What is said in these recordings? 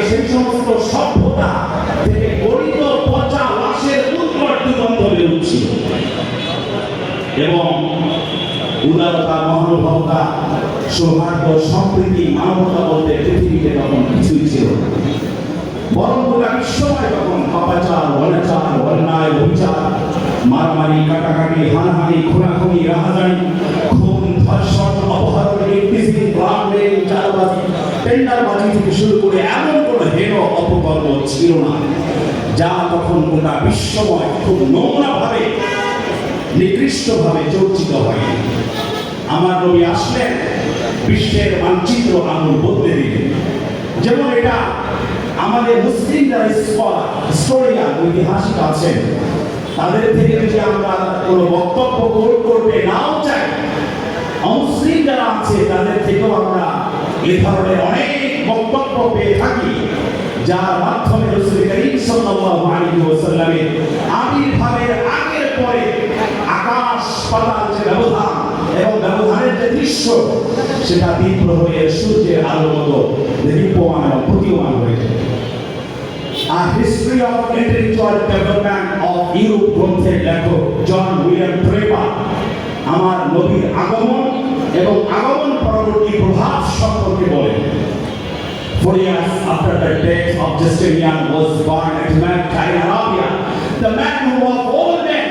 সেই সমস্ত সভ্যতা থেকে গলিত পচা লাশের উৎকট দুর্গন্ধ বের উঠছিল এবং উদারতা, মহানুভবতা, সৌহার্দ্য, সম্প্রীতি, মানবতা বলতে পৃথিবীতে তখন কিছুই ছিল না। বরং গোটা বিশ্বময় তখন পাপাচার, অনাচার, অন্যায়, অবিচার, মারামারি, কাটাকাটি, হানাহানি, খুনাখুনি, রাহাজানি, খুন, ধর্ষণ, অপহরণ, ইফটিজিং, ব্ল্যাকমেইল, চাঁদাবাজি, টেন্ডারবাজি থেকে শুরু করে এমন কোনো হেন অপকর্ম ছিল না যা তখন গোটা বিশ্বময় খুব নোংরাভাবে, নিকৃষ্টভাবে চর্চিত হয়। আমার নবী আসলেন, বিশ্বের মানচিত্র আঙুল বদলে দিলেন। যেমন এটা আমাদের মুসলিম যারা হিস্টোরিয়ান, ঐতিহাসিক আছেন, তাদের থেকে যদি আমরা কোনো বক্তব্য গ্রহণ করতে নাও চাই, অমুসলিম যারা আছে তাদের থেকেও আমরা এ ধরনের অনেক বক্তব্য পেয়ে থাকি, যার মাধ্যমে রাসূল করিম সাল্লাল্লাহু আলাইহি ওয়াসাল্লামের আবির্ভাবের আগের পরে আকাশ পাতাল যে ব্যবধান এবং ব্যবধানের যে দৃশ্য, সেটা তীব্র হয়ে সূর্যের আলোর মতো দীপ্যমান এবং প্রতীয়মান হয়ে যায়। A history of intellectual development of Europe গ্রন্থের লেখক জন উইলিয়াম ট্রেভার আমার নবীর আগমন এবং আগমন পরবর্তী প্রভাব সম্পর্কে বলেন। 4 years after the death of Justinian was born at Mecca in Arabia, the man who of all men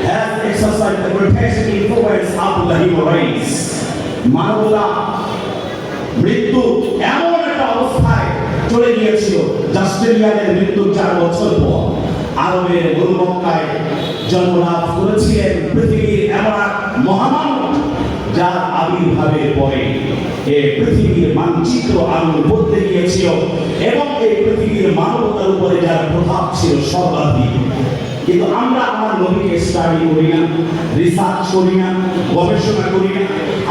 has exercised the greatest influence upon the human race. মানবতা মৃত্যু এমন একটা অবস্থায় চলে গিয়েছিল, জাস্টিনিয়ানের মৃত্যুর 4 বছর পর আরবের মরুমক্কায় জন্মলাভ করেছিলেন পৃথিবীর এমন এক মহামানব, যার আবির্ভাবের পরে এই পৃথিবীর মানচিত্র আঙুল বদলে গিয়েছিল এবং এই পৃথিবীর মানবতার উপরে যার প্রভাব ছিল সর্বাধিক। কিন্তু আমরা আমার নবীকে স্টাডি করি না, রিসার্চ করি না, গবেষণা করি না।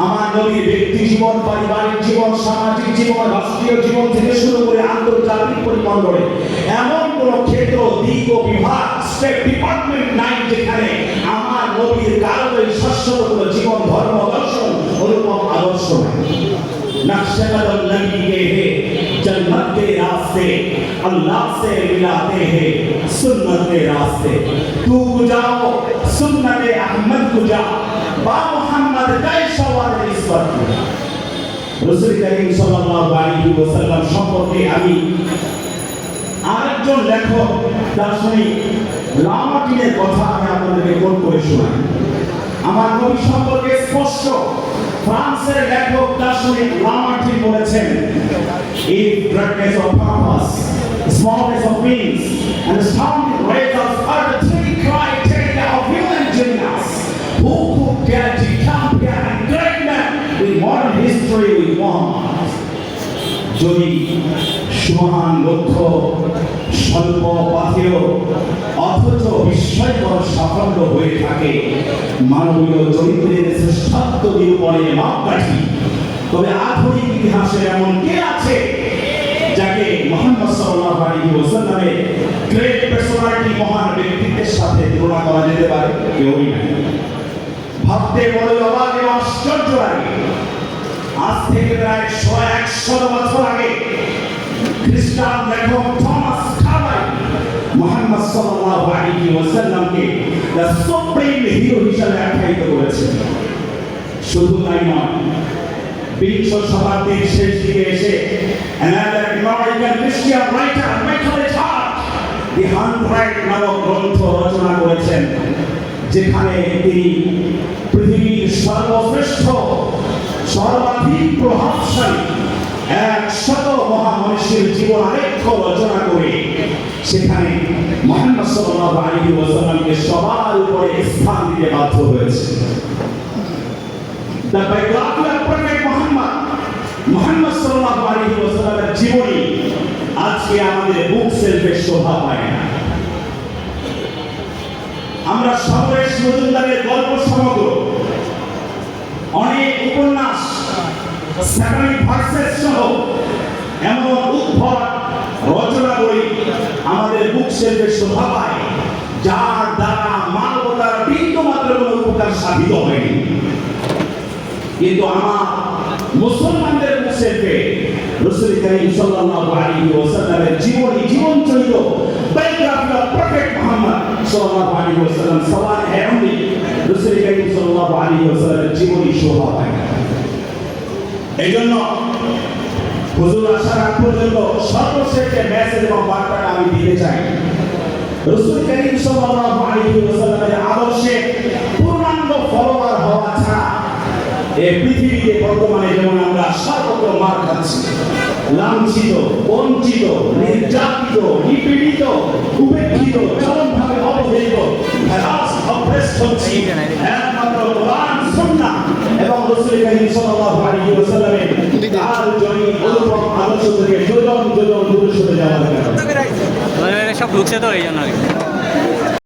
আমার নবীর ব্যক্তি জীবন, পারিবারিক জীবন, সামাজিক জীবন, রাষ্ট্রীয় জীবন থেকে শুরু করে আন্তর্জাতিক পরিমণ্ডলে এমন কোন ক্ষেত্র, দিক ও বিভাগ, স্টেট ডিপার্টমেন্ট নাই যেখানে আমার নবীর কারণে শাশ্বত কোন জীবন, ধর্ম, দর্শন, অনুপম আদর্শ নাই। नक्शकदम नबी के हैं जन्नत के रास्ते, अल्लाह से मिलाते हैं सुन्नत के रास्ते। तू गुजाओ सुन्नत अहमद गुजा बा मोहम्मद कैसा वाले इस्वत। রাসূল করিম সাল্লাল্লাহু আলাইহি ওয়াসাল্লাম সম্পর্কে আমি আরেকজন লেখক দার্শনিক লামার্কিনের কথা আমি আপনাদেরকে কোট করে শোনাই। আমার নবী সম্পর্কে স্পষ্ট ফ্রান্সের লেখক দার্শনিক লামার্কিন বলেছেন, if greatness of purpose, smallness of means, and astounding results are the three criteria of human genius, who could dare to compare a great man with modern history with Muhammad? যদি সুমহান লক্ষ্য, স্বল্প পাথেয় অথচ বিস্ময়কর সাফল্য হয়ে থাকে মানবীয় চরিত্রের শ্রেষ্ঠত্ব নিরূপণের মাপকাঠি, তবে আধুনিক ইতিহাসে এমন কে আছে যাকে মুহাম্মদ সাল্লাল্লাহু আলাইহি ওয়াসাল্লামের গ্রেট পার্সোনালিটি, মহান ব্যক্তিত্বের সাথে তুলনা করা যেতে পারে? কেউই নাই। ভাবতে বড় অবাক এবং আশ্চর্য লাগে। আজ থেকে প্রায় 100 বছর আগে খ্রিস্টান লেখক থমাস খাবাই মুহাম্মদ সাল্লাল্লাহু আলাইহি ওয়াসাল্লামকে দ্য সুপ্রিম হিরো হিসেবে আখ্যায়িত করেছেন। শুধু তাই নয়, 20 শতাব্দীর শেষ দিকে এসে another American Christian writer Michael Hart the 100 নামক গ্রন্থ রচনা করেছেন, যেখানে তিনি পৃথিবীর সর্বশ্রেষ্ঠ, সর্বাধিক প্রভাবশালী 100 মহামনীষীর জীবন আলেখ্য রচনা করে সেখানে মুহাম্মদ সাল্লাল্লাহু আলাইহি ওয়াসাল্লামকে সবার উপরে স্থান দিতে বাধ্য হয়েছে। The biography of Prophet Muhammad সাল্লাল্লাহু আলাইহি ওয়াসাল্লামের জীবনী আজকে আমাদের বুক সেলফে শোভা পায় না। আমরা সর্বেশ মজুমদারের গল্প সমগ্র, অনেক উপন্যাস, স্যাটানিক ভার্সেস সহ এমন উদ্ভট রচনা বই আমাদের বুক সেলফে শোভা পায়, যার দ্বারা মানবতার বিন্দুমাত্র কোনো উপকার সাধিত হয়নি। কিন্তু আমার মুসলমানদের বুক সেলফে রাসূল করিম সাল্লাল্লাহু আলাইহি ওয়াসাল্লামের সাল্লাল্লাহু আলাইহি ওয়াসাল্লাম সওয়াল এমনি রাসূল করিম সাল্লাল্লাহু আলাইহি ওয়াসাল্লামের জীবনী শোভা পায় না। এইজন্য হুজুর আসার আগ পর্যন্ত সর্বশেষ যে মেসেজ এবং বার্তাটা আমি দিতে চাই, রাসূল করিম সাল্লাল্লাহু আলাইহি ওয়াসাল্লামের আদর্শে পূর্ণাঙ্গ ফলোয়ার হওয়া ছাড়া এই পৃথিবীতে বর্তমানে যেমন আমরা সর্বত্র মার খাচ্ছি, লাঞ্ছিত, বঞ্চিত, নির্যাতিত, নিপীড়িত, উপেক্ষিত, চরমভাবে অবহেলিত, হ্যারাস, অপ্রেস হচ্ছি, একমাত্র কোরআন সুন্নাহ এবং রাসূল করিম সাল্লাল্লাহু আলাইহি ওয়াসাল্লামের কার্যকরী অনুপম আদর্শ থেকে যোজন যোজন দূরে সরে যাওয়া লাগে। সব ঢুকছে তো এই জন্য।